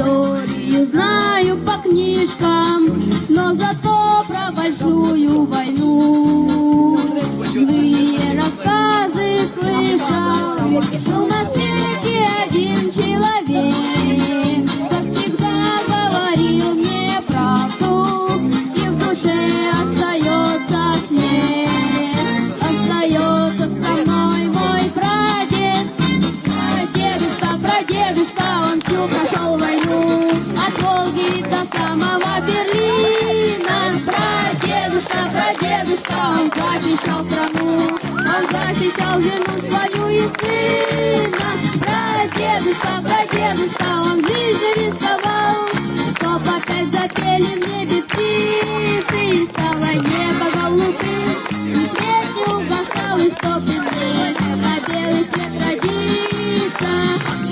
историю знаю по книжкам, но зато про большую войну злые рассказы слышал. Был на свете один человек, как всегда говорил мне правду, и в душе остается след. Остается со мной мой прадед, прадедушка, он всю прошел войну, от Волги до самого Берлина. Прадедушка, он защищал страну, он защищал жену свою и сына. Прадедушка, он жизнью рисковал, чтоб опять запели в небе птицы, и стало небо голубым, и свет не угасал, и чтоб мне на белый свет родиться,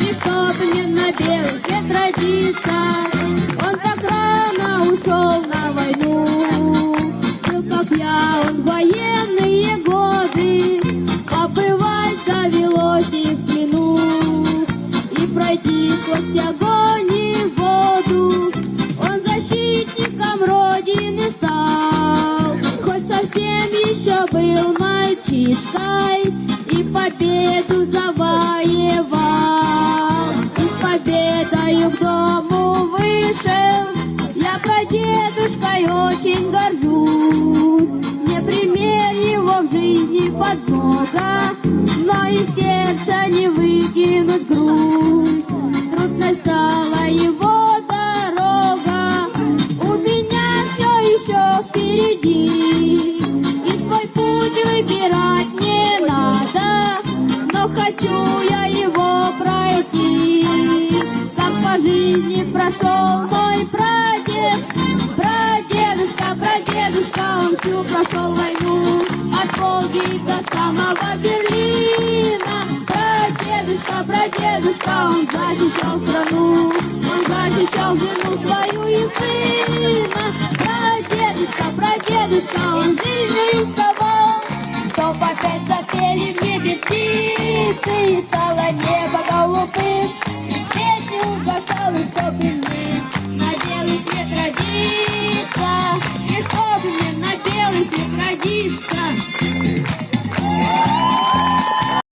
и чтоб мне на белый свет родиться. Он так рано ушел на войну, был как я, он в военные годы, побывать довелось и в плену, и пройти сквозь огонь и воду. Он защитником Родины стал, хоть совсем еще был мальчишкой, и победу завоевал, и с победою к дому вышел. Я прадедушкой очень горжусь, мне пример его в жизни подмога, но из сердца не выкинуть грусть. Трудной стала его дорога, у меня все еще впереди, и свой путь выбирать не надо, но хочу я его пройти. Как по жизни прошел мой прадед, прадедушка, он всю прошел войну, от Волги до самого Берлина. Прадедушка, он защищал страну, он защищал жену свою и сына. Прадедушка, он жизнью рисковал, чтоб опять запели в небе птицы, и стало небо голубым, и свет не угасал, и чтоб мне на белый свет родиться, и чтоб мне на белый свет родиться.